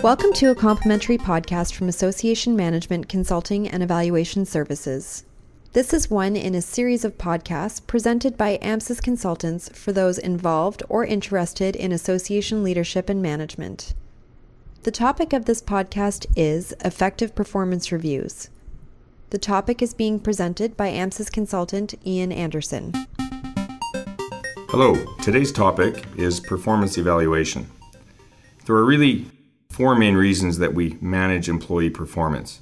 Welcome to a complimentary podcast from Association Management Consulting and Evaluation Services. This is one in a series of podcasts presented by AMSYS consultants for those involved or interested in association leadership and management. The topic of this podcast is effective performance reviews. The topic is being presented by AMSYS consultant Ian Anderson. Hello, today's topic is performance evaluation. There are really four main reasons that we manage employee performance.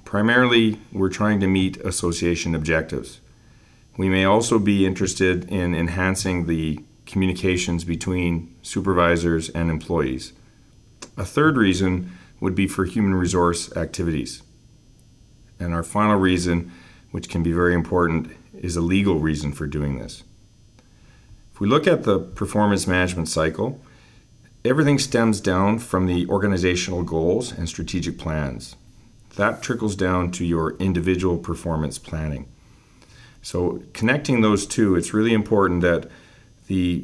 Primarily, we're trying to meet association objectives. We may also be interested in enhancing the communications between supervisors and employees. A third reason would be for human resource activities. And our final reason, which can be very important, is a legal reason for doing this. If we look at the performance management cycle, everything stems down from the organizational goals and strategic plans. That trickles down to your individual performance planning. So connecting those two, it's really important that the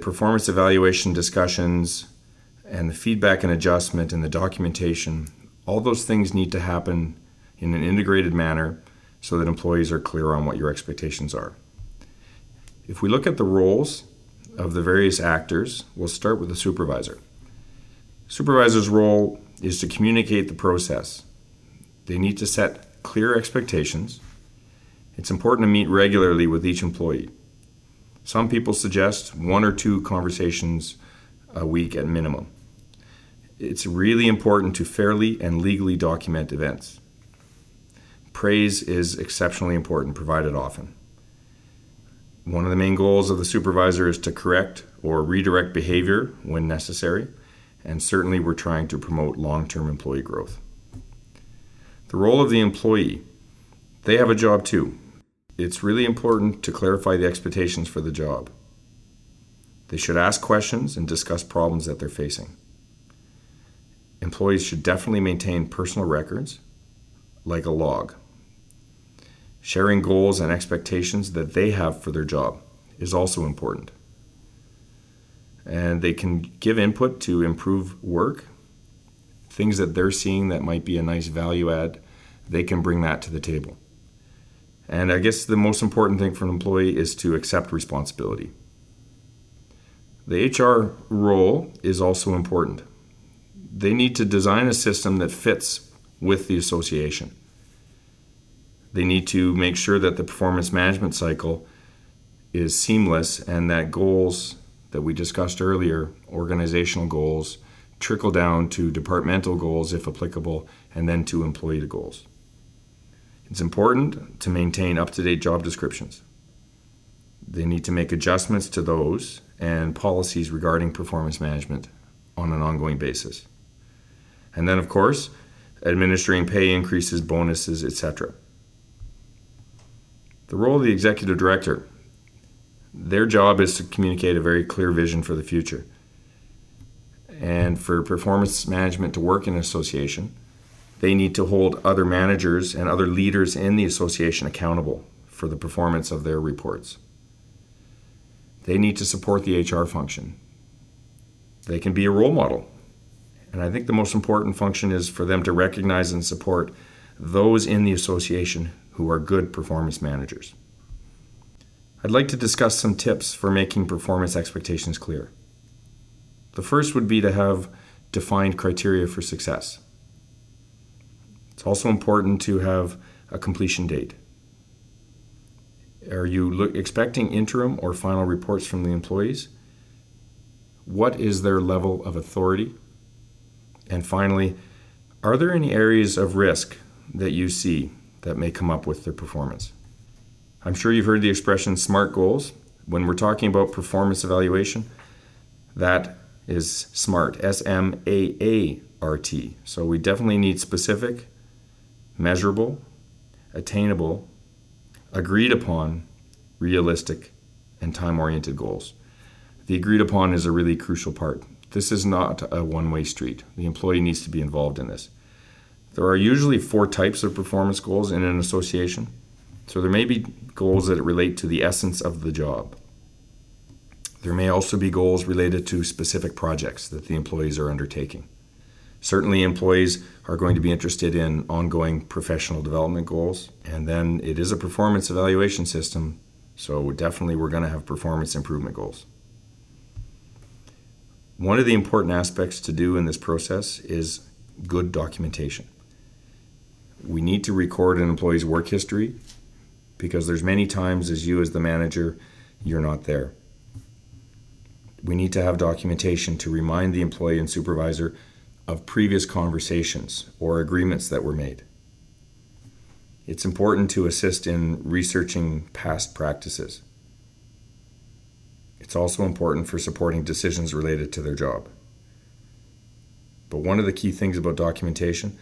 performance evaluation discussions and the feedback and adjustment and the documentation, all those things need to happen in an integrated manner so that employees are clear on what your expectations are. If we look at the roles of the various actors, we'll start with the supervisor. Supervisor's role is to communicate the process. They need to set clear expectations. It's important to meet regularly with each employee. Some people suggest 1 or 2 conversations a week at minimum. It's really important to fairly and legally document events. Praise is exceptionally important, provided often. One of the main goals of the supervisor is to correct or redirect behavior when necessary, and certainly we're trying to promote long-term employee growth. The role of the employee, they have a job too. It's really important to clarify the expectations for the job. They should ask questions and discuss problems that they're facing. Employees should definitely maintain personal records, like a log. Sharing goals and expectations that they have for their job is also important. And they can give input to improve work, things that they're seeing that might be a nice value add, they can bring that to the table. And I guess the most important thing for an employee is to accept responsibility. The HR role is also important. They need to design a system that fits with the association. They need to make sure that the performance management cycle is seamless and that goals that we discussed earlier, organizational goals, trickle down to departmental goals if applicable, and then to employee goals. It's important to maintain up-to-date job descriptions. They need to make adjustments to those and policies regarding performance management on an ongoing basis. And then, of course, administering pay increases, bonuses, etc. The role of the executive director, their job is to communicate a very clear vision for the future. And for performance management to work in an association, they need to hold other managers and other leaders in the association accountable for the performance of their reports. They need to support the HR function. They can be a role model. And I think the most important function is for them to recognize and support those in the association who are good performance managers. I'd like to discuss some tips for making performance expectations clear. The first would be to have defined criteria for success. It's also important to have a completion date. Are you expecting interim or final reports from the employees? What is their level of authority? And finally, are there any areas of risk that you see that may come up with their performance? I'm sure you've heard the expression SMART goals. When we're talking about performance evaluation, that is SMART, S-M-A-A-R-T. So we definitely need specific, measurable, attainable, agreed upon, realistic, and time-oriented goals. The agreed upon is a really crucial part. This is not a one-way street. The employee needs to be involved in this. There are usually 4 types of performance goals in an association. So there may be goals that relate to the essence of the job. There may also be goals related to specific projects that the employees are undertaking. Certainly, employees are going to be interested in ongoing professional development goals. And then it is a performance evaluation system, so definitely we're going to have performance improvement goals. One of the important aspects to do in this process is good documentation. We need to record an employee's work history because there's many times as the manager, you're not there. We need to have documentation to remind the employee and supervisor of previous conversations or agreements that were made. It's important to assist in researching past practices. It's also important for supporting decisions related to their job. But one of the key things about documentation,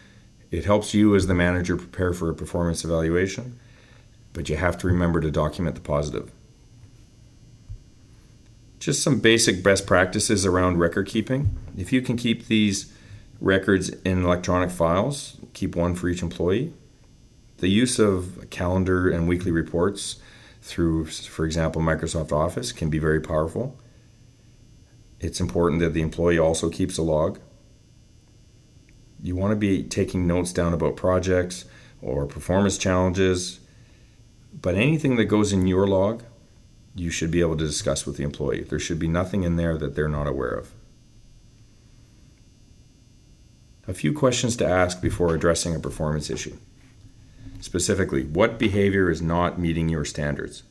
it helps you as the manager prepare for a performance evaluation, but you have to remember to document the positive. Just some basic best practices around record keeping. If you can keep these records in electronic files, keep one for each employee. The use of calendar and weekly reports through, for example, Microsoft Office can be very powerful. It's important that the employee also keeps a log. You want to be taking notes down about projects or performance challenges, but anything that goes in your log, you should be able to discuss with the employee. There should be nothing in there that they're not aware of. A few questions to ask before addressing a performance issue. Specifically, what behavior is not meeting your standards?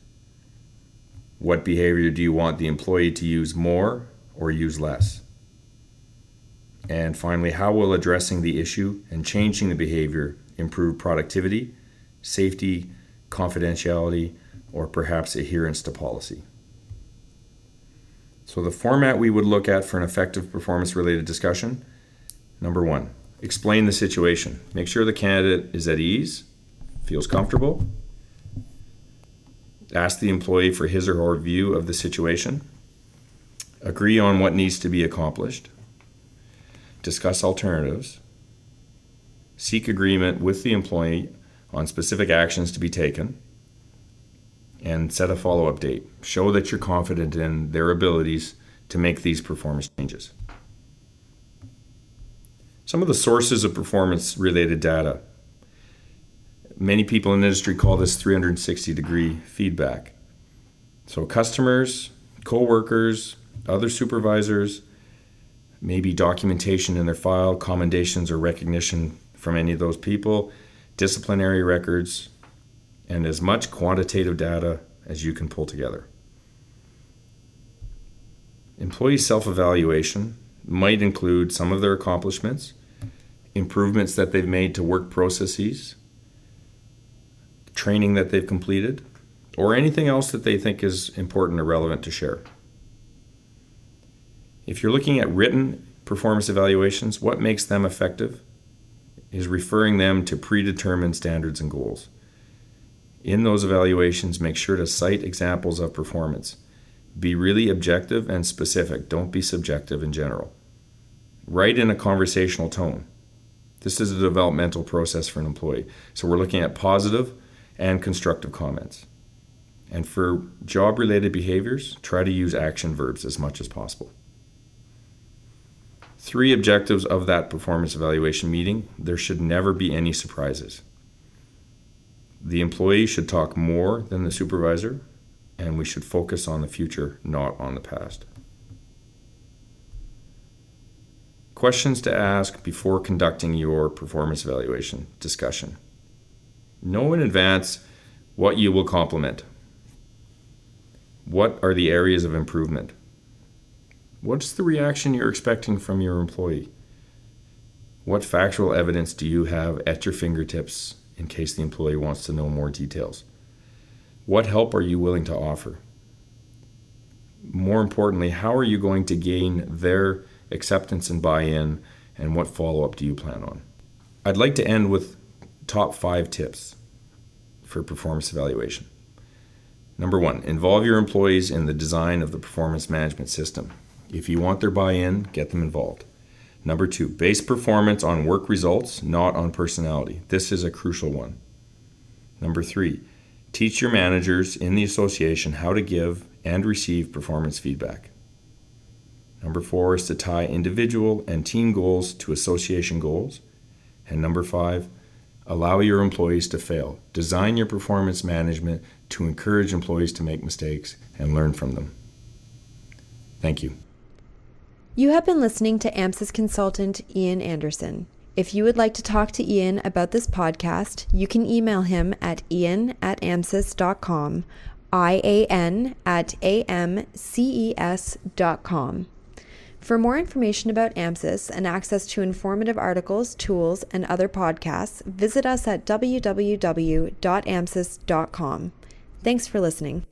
What behavior do you want the employee to use more or use less? And finally, how will addressing the issue and changing the behavior improve productivity, safety, confidentiality, or perhaps adherence to policy? So the format we would look at for an effective performance-related discussion: number one, explain the situation. Make sure the candidate is at ease, feels comfortable. Ask the employee for his or her view of the situation. Agree on what needs to be accomplished. Discuss alternatives. Seek agreement with the employee on specific actions to be taken. And set a follow-up date. Show that you're confident in their abilities to make these performance changes. Some of the sources of performance-related data. Many people in the industry call this 360-degree feedback. So customers, co-workers, other supervisors, maybe documentation in their file, commendations or recognition from any of those people, disciplinary records, and as much quantitative data as you can pull together. Employee self-evaluation might include some of their accomplishments, improvements that they've made to work processes, training that they've completed, or anything else that they think is important or relevant to share. If you're looking at written performance evaluations, what makes them effective is referring them to predetermined standards and goals. In those evaluations, make sure to cite examples of performance. Be really objective and specific. Don't be subjective in general. Write in a conversational tone. This is a developmental process for an employee. So we're looking at positive and constructive comments. And for job-related behaviors, try to use action verbs as much as possible. 3 objectives of that performance evaluation meeting: there should never be any surprises. The employee should talk more than the supervisor, and we should focus on the future, not on the past. Questions to ask before conducting your performance evaluation discussion. Know in advance what you will compliment. What are the areas of improvement? What's the reaction you're expecting from your employee? What factual evidence do you have at your fingertips in case the employee wants to know more details? What help are you willing to offer? More importantly, how are you going to gain their acceptance and buy-in, and what follow-up do you plan on? I'd like to end with top 5 tips for performance evaluation. Number 1, involve your employees in the design of the performance management system. If you want their buy-in, get them involved. Number 2, base performance on work results, not on personality. This is a crucial one. Number 3, teach your managers in the association how to give and receive performance feedback. Number 4 is to tie individual and team goals to association goals. And number 5, allow your employees to fail. Design your performance management to encourage employees to make mistakes and learn from them. Thank you. You have been listening to AMSYS consultant Ian Anderson. If you would like to talk to Ian about this podcast, you can email him at ian@amsys.com, ian@amces.com. For more information about AMSYS and access to informative articles, tools, and other podcasts, visit us at www.amsys.com. Thanks for listening.